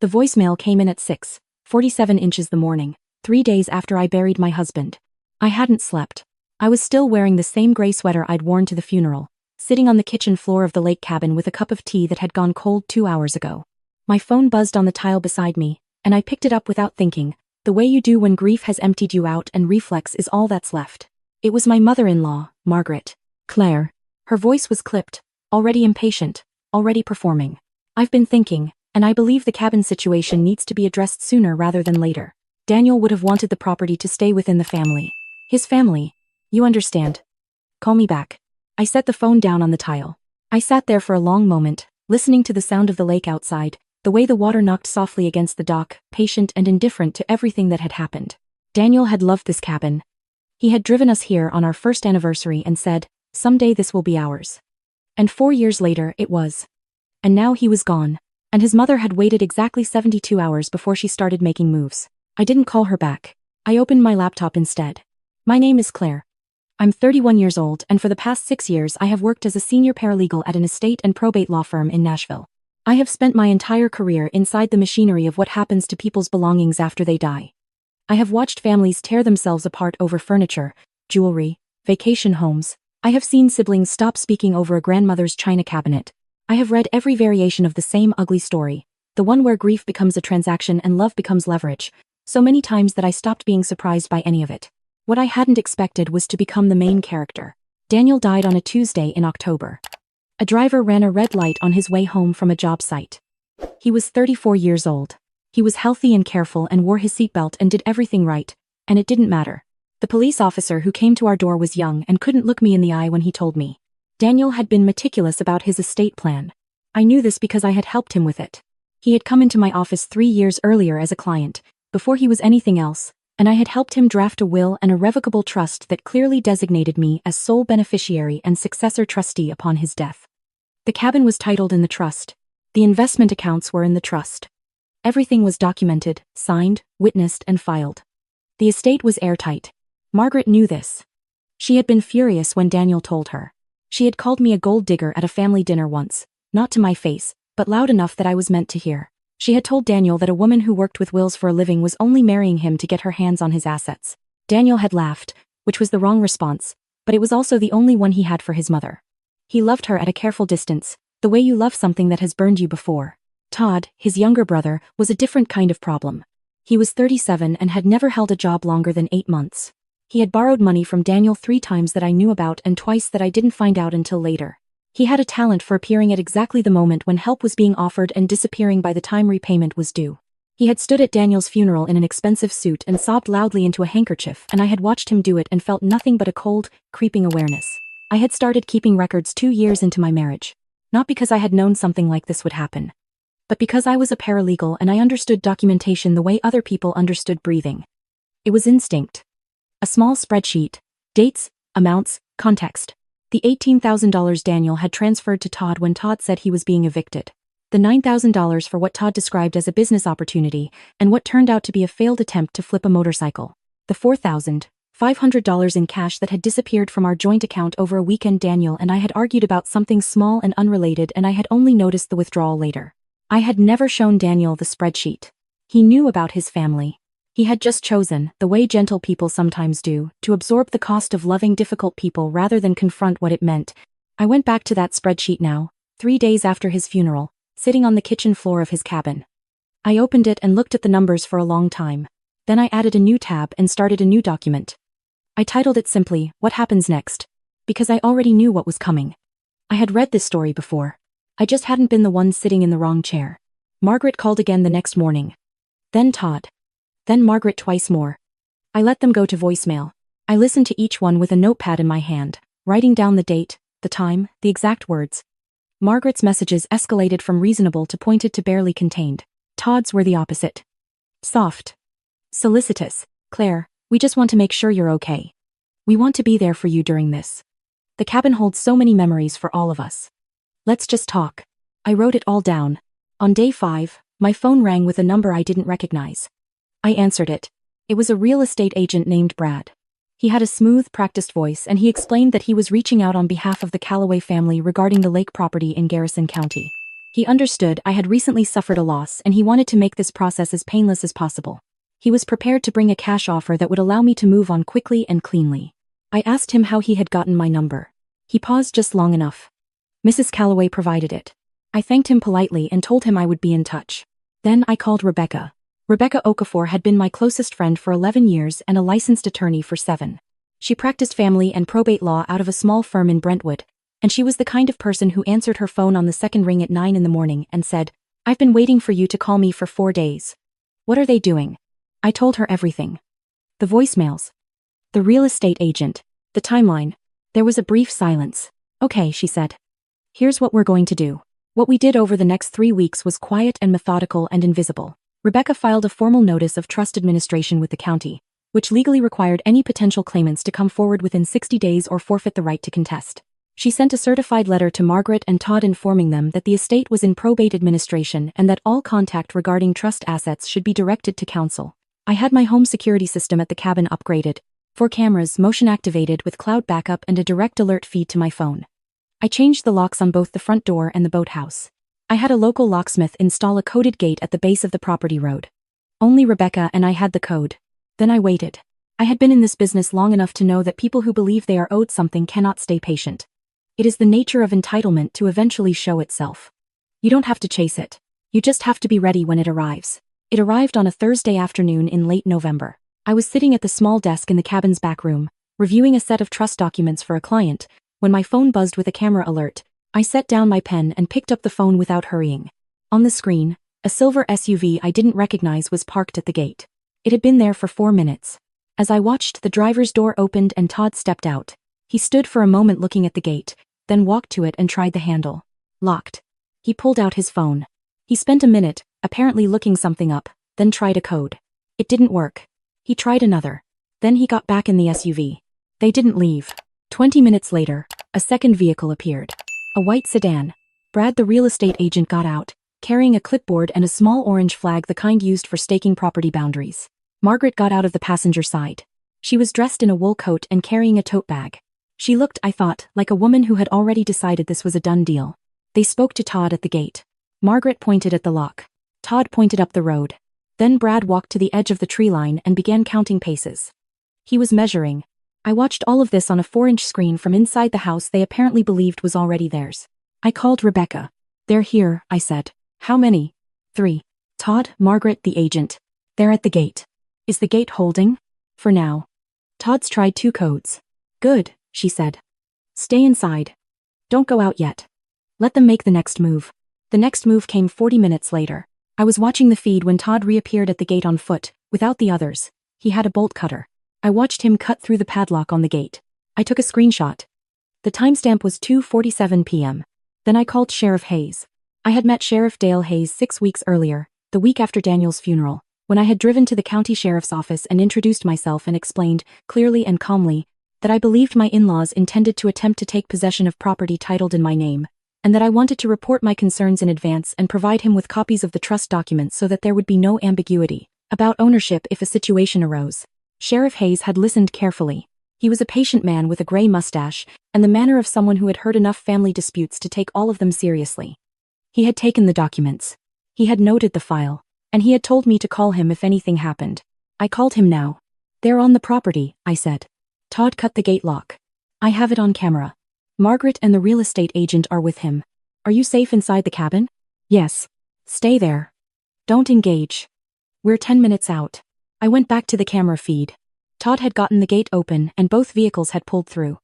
The voicemail came in at 6:47 inches the morning, 3 days after I buried my husband. I hadn't slept. I was still wearing the same gray sweater I'd worn to the funeral, sitting on the kitchen floor of the lake cabin with a cup of tea that had gone cold 2 hours ago. My phone buzzed on the tile beside me, and I picked it up without thinking, the way you do when grief has emptied you out and reflex is all that's left. It was my mother-in-law, Margaret. Claire. Her voice was clipped, already impatient, already performing. I've been thinking, and I believe the cabin situation needs to be addressed sooner rather than later. Daniel would have wanted the property to stay within the family. His family. You understand. Call me back. I set the phone down on the tile. I sat there for a long moment, listening to the sound of the lake outside, the way the water knocked softly against the dock, patient and indifferent to everything that had happened. Daniel had loved this cabin. He had driven us here on our first anniversary and said, "Someday this will be ours." And 4 years later, it was. And now he was gone. And his mother had waited exactly 72 hours before she started making moves. I didn't call her back. I opened my laptop instead. My name is Claire. I'm 31 years old, and for the past 6 years I have worked as a senior paralegal at an estate and probate law firm in Nashville. I have spent my entire career inside the machinery of what happens to people's belongings after they die. I have watched families tear themselves apart over furniture, jewelry, vacation homes. I have seen siblings stop speaking over a grandmother's china cabinet. I have read every variation of the same ugly story, the one where grief becomes a transaction and love becomes leverage, so many times that I stopped being surprised by any of it. What I hadn't expected was to become the main character. Daniel died on a Tuesday in October. A driver ran a red light on his way home from a job site. He was 34 years old. He was healthy and careful and wore his seatbelt and did everything right, and it didn't matter. The police officer who came to our door was young and couldn't look me in the eye when he told me. Daniel had been meticulous about his estate plan. I knew this because I had helped him with it. He had come into my office 3 years earlier as a client, before he was anything else, and I had helped him draft a will and a revocable trust that clearly designated me as sole beneficiary and successor trustee upon his death. The cabin was titled in the trust. The investment accounts were in the trust. Everything was documented, signed, witnessed, and filed. The estate was airtight. Margaret knew this. She had been furious when Daniel told her. She had called me a gold digger at a family dinner once, not to my face, but loud enough that I was meant to hear. She had told Daniel that a woman who worked with wills for a living was only marrying him to get her hands on his assets. Daniel had laughed, which was the wrong response, but it was also the only one he had for his mother. He loved her at a careful distance, the way you love something that has burned you before. Todd, his younger brother, was a different kind of problem. He was 37 and had never held a job longer than 8 months. He had borrowed money from Daniel 3 times that I knew about and twice that I didn't find out until later. He had a talent for appearing at exactly the moment when help was being offered and disappearing by the time repayment was due. He had stood at Daniel's funeral in an expensive suit and sobbed loudly into a handkerchief, and I had watched him do it and felt nothing but a cold, creeping awareness. I had started keeping records 2 years into my marriage. Not because I had known something like this would happen, but because I was a paralegal and I understood documentation the way other people understood breathing. It was instinct. A small spreadsheet, dates, amounts, context. The $18,000 Daniel had transferred to Todd when Todd said he was being evicted. The $9,000 for what Todd described as a business opportunity and what turned out to be a failed attempt to flip a motorcycle. The $4,500 in cash that had disappeared from our joint account over a weekend. Daniel and I had argued about something small and unrelated, and I had only noticed the withdrawal later. I had never shown Daniel the spreadsheet. He knew about his family. He had just chosen, the way gentle people sometimes do, to absorb the cost of loving difficult people rather than confront what it meant. I went back to that spreadsheet now, 3 days after his funeral, sitting on the kitchen floor of his cabin. I opened it and looked at the numbers for a long time. Then I added a new tab and started a new document. I titled it simply, "What Happens Next?" because I already knew what was coming. I had read this story before. I just hadn't been the one sitting in the wrong chair. Margaret called again the next morning. Then Todd. Then Margaret twice more. I let them go to voicemail. I listened to each one with a notepad in my hand, writing down the date, the time, the exact words. Margaret's messages escalated from reasonable to pointed to barely contained. Todd's were the opposite. Soft. Solicitous. "Claire, we just want to make sure you're okay. We want to be there for you during this. The cabin holds so many memories for all of us. Let's just talk." I wrote it all down. On day 5, my phone rang with a number I didn't recognize. I answered it. It was a real estate agent named Brad. He had a smooth, practiced voice, and he explained that he was reaching out on behalf of the Calloway family regarding the lake property in Garrison County. He understood I had recently suffered a loss and he wanted to make this process as painless as possible. He was prepared to bring a cash offer that would allow me to move on quickly and cleanly. I asked him how he had gotten my number. He paused just long enough. Mrs. Calloway provided it. I thanked him politely and told him I would be in touch. Then I called Rebecca. Rebecca Okafor had been my closest friend for 11 years and a licensed attorney for 7. She practiced family and probate law out of a small firm in Brentwood, and she was the kind of person who answered her phone on the second ring at 9 in the morning and said, "I've been waiting for you to call me for 4 days. What are they doing?" I told her everything. The voicemails. The real estate agent. The timeline. There was a brief silence. "Okay," she said. "Here's what we're going to do." What we did over the next 3 weeks was quiet and methodical and invisible. Rebecca filed a formal notice of trust administration with the county, which legally required any potential claimants to come forward within 60 days or forfeit the right to contest. She sent a certified letter to Margaret and Todd informing them that the estate was in probate administration and that all contact regarding trust assets should be directed to counsel. I had my home security system at the cabin upgraded, 4 cameras motion activated with cloud backup and a direct alert feed to my phone. I changed the locks on both the front door and the boathouse. I had a local locksmith install a coded gate at the base of the property road. Only Rebecca and I had the code. Then I waited. I had been in this business long enough to know that people who believe they are owed something cannot stay patient. It is the nature of entitlement to eventually show itself. You don't have to chase it. You just have to be ready when it arrives. It arrived on a Thursday afternoon in late November. I was sitting at the small desk in the cabin's back room, reviewing a set of trust documents for a client, when my phone buzzed with a camera alert. I set down my pen and picked up the phone without hurrying. On the screen, a silver SUV I didn't recognize was parked at the gate. It had been there for 4 minutes. As I watched, the driver's door opened and Todd stepped out. He stood for a moment looking at the gate, then walked to it and tried the handle. Locked. He pulled out his phone. He spent a minute, apparently looking something up, then tried a code. It didn't work. He tried another. Then he got back in the SUV. They didn't leave. 20 minutes later, a second vehicle appeared. A white sedan. Brad, the real estate agent, got out, carrying a clipboard and a small orange flag, the kind used for staking property boundaries. Margaret got out of the passenger side. She was dressed in a wool coat and carrying a tote bag. She looked, I thought, like a woman who had already decided this was a done deal. They spoke to Todd at the gate. Margaret pointed at the lock. Todd pointed up the road. Then Brad walked to the edge of the tree line and began counting paces. He was measuring. I watched all of this on a 4-inch screen from inside the house they apparently believed was already theirs. I called Rebecca. "They're here," I said. "How many?" 3. Todd, Margaret, the agent. "They're at the gate." "Is the gate holding?" "For now." "Todd's tried 2 codes." "Good," she said. "Stay inside. Don't go out yet. Let them make the next move." The next move came 40 minutes later. I was watching the feed when Todd reappeared at the gate on foot, without the others. He had a bolt cutter. I watched him cut through the padlock on the gate. I took a screenshot. The timestamp was 2:47 p.m. Then I called Sheriff Hayes. I had met Sheriff Dale Hayes 6 weeks earlier, the week after Daniel's funeral, when I had driven to the county sheriff's office and introduced myself and explained, clearly and calmly, that I believed my in-laws intended to attempt to take possession of property titled in my name, and that I wanted to report my concerns in advance and provide him with copies of the trust documents so that there would be no ambiguity about ownership if a situation arose. Sheriff Hayes had listened carefully. He was a patient man with a gray mustache and the manner of someone who had heard enough family disputes to take all of them seriously. He had taken the documents. He had noted the file, and he had told me to call him if anything happened. I called him now. "They're on the property," I said. Todd cut the gate lock. "I have it on camera. Margaret and the real estate agent are with him. Are you safe inside the cabin?" "Yes." "Stay there. Don't engage. We're 10 minutes out." I went back to the camera feed. Todd had gotten the gate open and both vehicles had pulled through.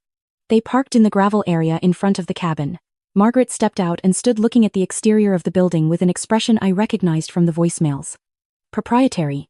They parked in the gravel area in front of the cabin. Margaret stepped out and stood looking at the exterior of the building with an expression I recognized from the voicemails. Proprietary.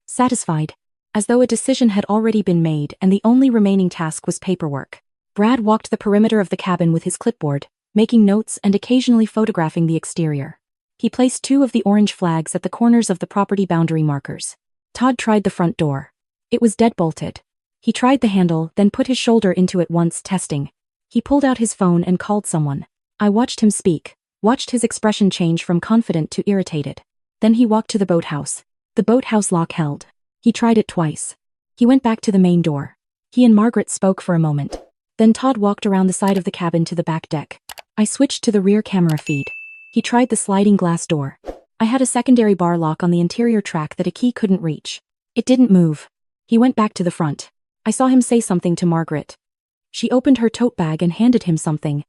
Satisfied. As though a decision had already been made and the only remaining task was paperwork. Brad walked the perimeter of the cabin with his clipboard, making notes and occasionally photographing the exterior. He placed 2 of the orange flags at the corners of the property boundary markers. Todd tried the front door. It was deadbolted. He tried the handle, then put his shoulder into it once, testing. He pulled out his phone and called someone. I watched him speak, watched his expression change from confident to irritated. Then he walked to the boathouse. The boathouse lock held. He tried it twice. He went back to the main door. He and Margaret spoke for a moment. Then Todd walked around the side of the cabin to the back deck. I switched to the rear camera feed. He tried the sliding glass door. I had a secondary bar lock on the interior track that a key couldn't reach. It didn't move. He went back to the front. I saw him say something to Margaret. She opened her tote bag and handed him something.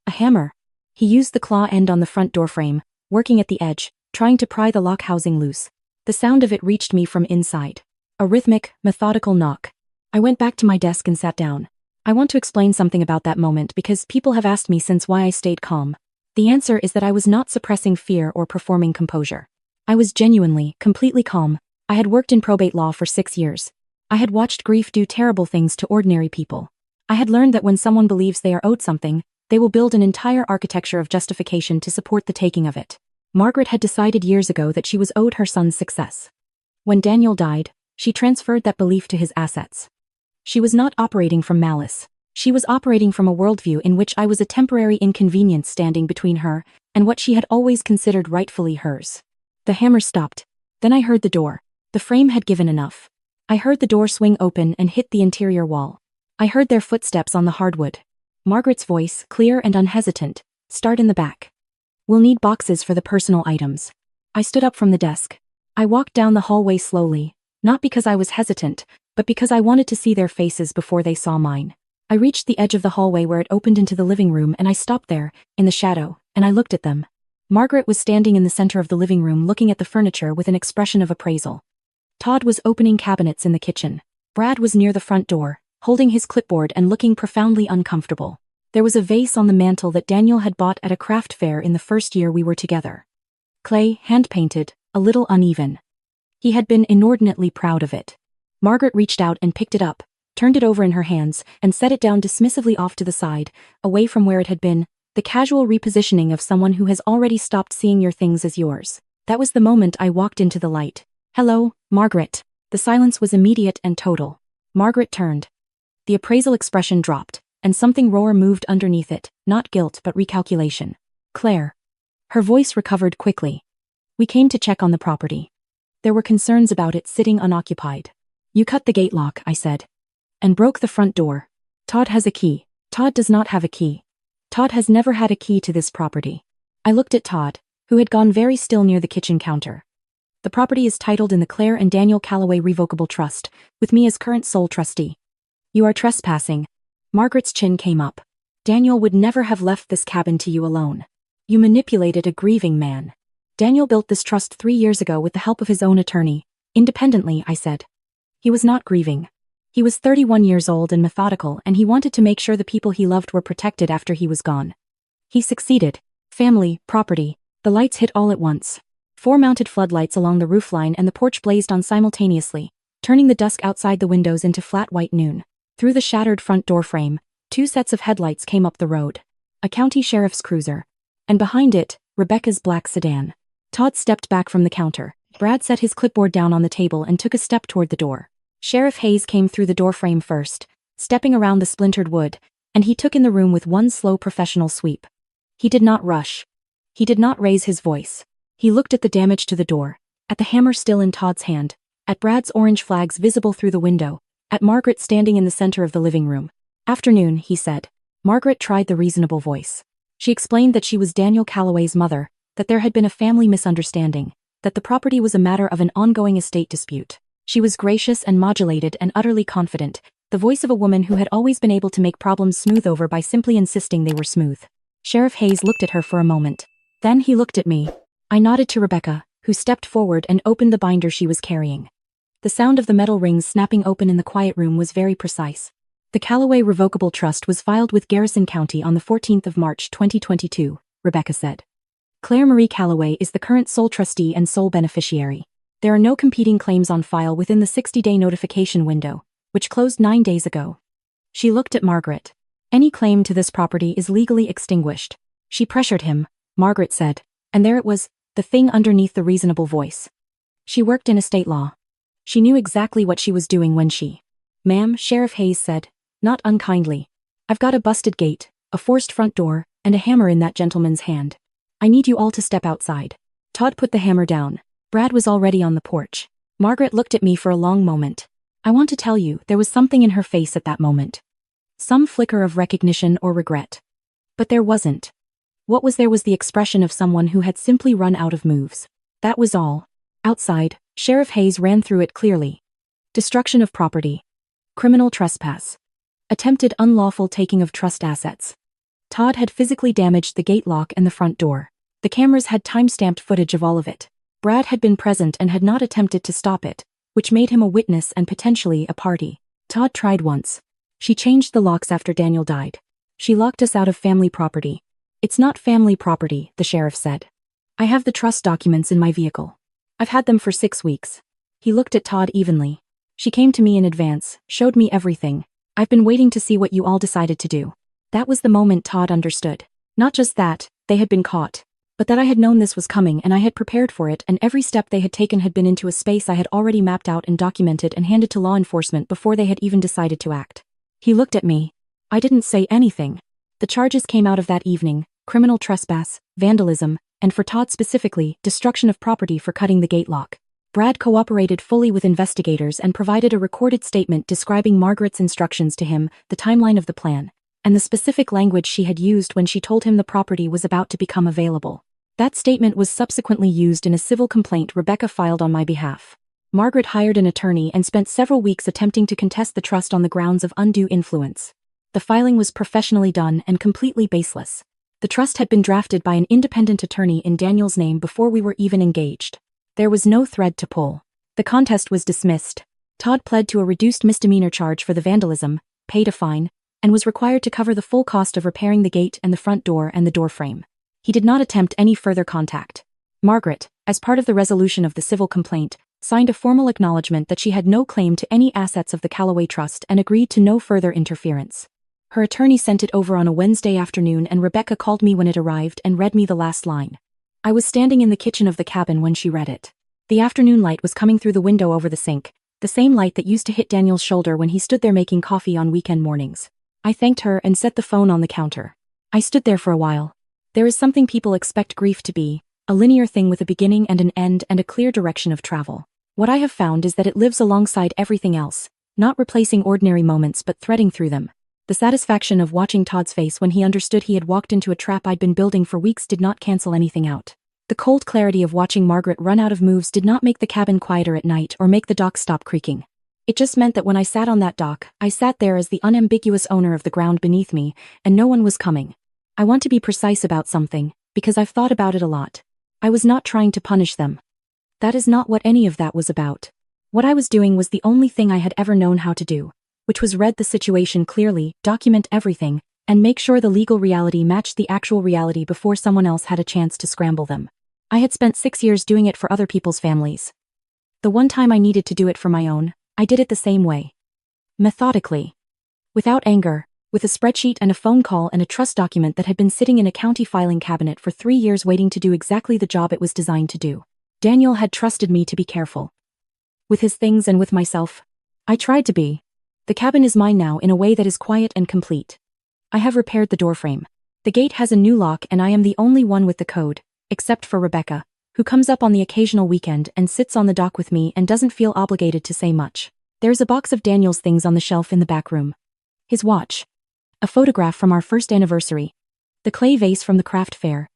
A hammer. He used the claw end on the front door frame, working at the edge, trying to pry the lock housing loose. The sound of it reached me from inside. A rhythmic, methodical knock. I went back to my desk and sat down. I want to explain something about that moment because people have asked me since why I stayed calm. The answer is that I was not suppressing fear or performing composure. I was genuinely, completely calm. I had worked in probate law for 6 years. I had watched grief do terrible things to ordinary people. I had learned that when someone believes they are owed something, they will build an entire architecture of justification to support the taking of it. Margaret had decided years ago that she was owed her son's success. When Daniel died, she transferred that belief to his assets. She was not operating from malice. She was operating from a worldview in which I was a temporary inconvenience standing between her and what she had always considered rightfully hers. The hammer stopped. Then I heard the door. The frame had given enough. I heard the door swing open and hit the interior wall. I heard their footsteps on the hardwood. Margaret's voice, clear and unhesitant, "Start in the back. We'll need boxes for the personal items." I stood up from the desk. I walked down the hallway slowly, not because I was hesitant, but because I wanted to see their faces before they saw mine. I reached the edge of the hallway where it opened into the living room and I stopped there, in the shadow, and I looked at them. Margaret was standing in the center of the living room looking at the furniture with an expression of appraisal. Todd was opening cabinets in the kitchen. Brad was near the front door, holding his clipboard and looking profoundly uncomfortable. There was a vase on the mantel that Daniel had bought at a craft fair in the first year we were together. Clay, hand-painted, a little uneven. He had been inordinately proud of it. Margaret reached out and picked it up, turned it over in her hands, and set it down dismissively off to the side, away from where it had been, the casual repositioning of someone who has already stopped seeing your things as yours. That was the moment I walked into the light. "Hello, Margaret." The silence was immediate and total. Margaret turned. The appraisal expression dropped, and something raw moved underneath it, not guilt but recalculation. "Claire." Her voice recovered quickly. "We came to check on the property. There were concerns about it sitting unoccupied. You cut the gate lock," I said, "and broke the front door. Todd has a key." "Todd does not have a key. Todd has never had a key to this property." I looked at Todd, who had gone very still near the kitchen counter. "The property is titled in the Claire and Daniel Calloway Revocable Trust, with me as current sole trustee." "You are trespassing." Margaret's chin came up. "Daniel would never have left this cabin to you alone. You manipulated a grieving man. Daniel built this trust 3 years ago with the help of his own attorney. Independently," I said. "He was not grieving. He was 31 years old and methodical, and he wanted to make sure the people he loved were protected after he was gone. He succeeded. Family, property, the lights hit all at once. 4 mounted floodlights along the roofline and the porch blazed on simultaneously, turning the dusk outside the windows into flat white noon. Through the shattered front door frame, 2 sets of headlights came up the road. A county sheriff's cruiser. And behind it, Rebecca's black sedan. Todd stepped back from the counter. Brad set his clipboard down on the table and took a step toward the door. Sheriff Hayes came through the doorframe first, stepping around the splintered wood, and he took in the room with one slow professional sweep. He did not rush. He did not raise his voice. He looked at the damage to the door, at the hammer still in Todd's hand, at Brad's orange flags visible through the window, at Margaret standing in the center of the living room. "Afternoon," he said. Margaret tried the reasonable voice. She explained that she was Daniel Calloway's mother, that there had been a family misunderstanding, that the property was a matter of an ongoing estate dispute. She was gracious and modulated and utterly confident, the voice of a woman who had always been able to make problems smooth over by simply insisting they were smooth. Sheriff Hayes looked at her for a moment. Then he looked at me. I nodded to Rebecca, who stepped forward and opened the binder she was carrying. The sound of the metal rings snapping open in the quiet room was very precise. "The Calloway Revocable Trust was filed with Garrison County on the 14th of March 2022, Rebecca said. "Claire Marie Calloway is the current sole trustee and sole beneficiary. There are no competing claims on file within the 60-day notification window, which closed 9 days ago." She looked at Margaret. "Any claim to this property is legally extinguished." She pressured him, Margaret said, and there it was, the thing underneath the reasonable voice. She worked in estate law. She knew exactly what she was doing when she... "Ma'am," Sheriff Hayes said, not unkindly. "I've got a busted gate, a forced front door, and a hammer in that gentleman's hand. I need you all to step outside." Todd put the hammer down. Brad was already on the porch. Margaret looked at me for a long moment. I want to tell you, there was something in her face at that moment. Some flicker of recognition or regret. But there wasn't. What was there was the expression of someone who had simply run out of moves. That was all. Outside, Sheriff Hayes ran through it clearly. Destruction of property. Criminal trespass. Attempted unlawful taking of trust assets. Todd had physically damaged the gate lock and the front door. The cameras had time-stamped footage of all of it. Brad had been present and had not attempted to stop it, which made him a witness and potentially a party. Todd tried once. She changed the locks after Daniel died. She locked us out of family property. It's not family property, the sheriff said. I have the trust documents in my vehicle. I've had them for 6 weeks. He looked at Todd evenly. She came to me in advance, showed me everything. I've been waiting to see what you all decided to do. That was the moment Todd understood. Not just that, they had been caught, but that I had known this was coming and I had prepared for it, and every step they had taken had been into a space I had already mapped out and documented and handed to law enforcement before they had even decided to act. He looked at me. I didn't say anything. The charges came out of that evening: criminal trespass, vandalism, and for Todd specifically, destruction of property for cutting the gate lock. Brad cooperated fully with investigators and provided a recorded statement describing Margaret's instructions to him, the timeline of the plan, and the specific language she had used when she told him the property was about to become available. That statement was subsequently used in a civil complaint Rebecca filed on my behalf. Margaret hired an attorney and spent several weeks attempting to contest the trust on the grounds of undue influence. The filing was professionally done and completely baseless. The trust had been drafted by an independent attorney in Daniel's name before we were even engaged. There was no thread to pull. The contest was dismissed. Todd pled to a reduced misdemeanor charge for the vandalism, paid a fine, and was required to cover the full cost of repairing the gate and the front door and the door frame. He did not attempt any further contact. Margaret, as part of the resolution of the civil complaint, signed a formal acknowledgement that she had no claim to any assets of the Callaway Trust and agreed to no further interference. Her attorney sent it over on a Wednesday afternoon, and Rebecca called me when it arrived and read me the last line. I was standing in the kitchen of the cabin when she read it. The afternoon light was coming through the window over the sink, the same light that used to hit Daniel's shoulder when he stood there making coffee on weekend mornings. I thanked her and set the phone on the counter. I stood there for a while. There is something people expect grief to be, a linear thing with a beginning and an end and a clear direction of travel. What I have found is that it lives alongside everything else, not replacing ordinary moments but threading through them. The satisfaction of watching Todd's face when he understood he had walked into a trap I'd been building for weeks did not cancel anything out. The cold clarity of watching Margaret run out of moves did not make the cabin quieter at night or make the dock stop creaking. It just meant that when I sat on that dock, I sat there as the unambiguous owner of the ground beneath me, and no one was coming. I want to be precise about something, because I've thought about it a lot. I was not trying to punish them. That is not what any of that was about. What I was doing was the only thing I had ever known how to do, which was read the situation clearly, document everything, and make sure the legal reality matched the actual reality before someone else had a chance to scramble them. I had spent 6 years doing it for other people's families. The one time I needed to do it for my own, I did it the same way. Methodically. Without anger, with a spreadsheet and a phone call and a trust document that had been sitting in a county filing cabinet for 3 years waiting to do exactly the job it was designed to do. Daniel had trusted me to be careful. With his things and with myself. I tried to be. The cabin is mine now in a way that is quiet and complete. I have repaired the doorframe. The gate has a new lock and I am the only one with the code, except for Rebecca, who comes up on the occasional weekend and sits on the dock with me and doesn't feel obligated to say much. There's a box of Daniel's things on the shelf in the back room. His watch. A photograph from our first anniversary. The clay vase from the craft fair.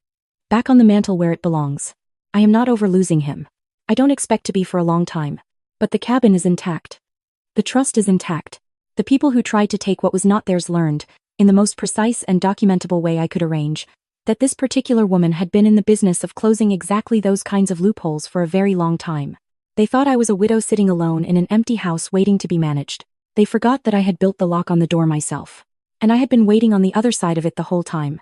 Back on the mantle where it belongs. I am not over losing him. I don't expect to be for a long time. But the cabin is intact. The trust is intact. The people who tried to take what was not theirs learned, in the most precise and documentable way I could arrange, that this particular woman had been in the business of closing exactly those kinds of loopholes for a very long time. They thought I was a widow sitting alone in an empty house waiting to be managed. They forgot that I had built the lock on the door myself. And I had been waiting on the other side of it the whole time.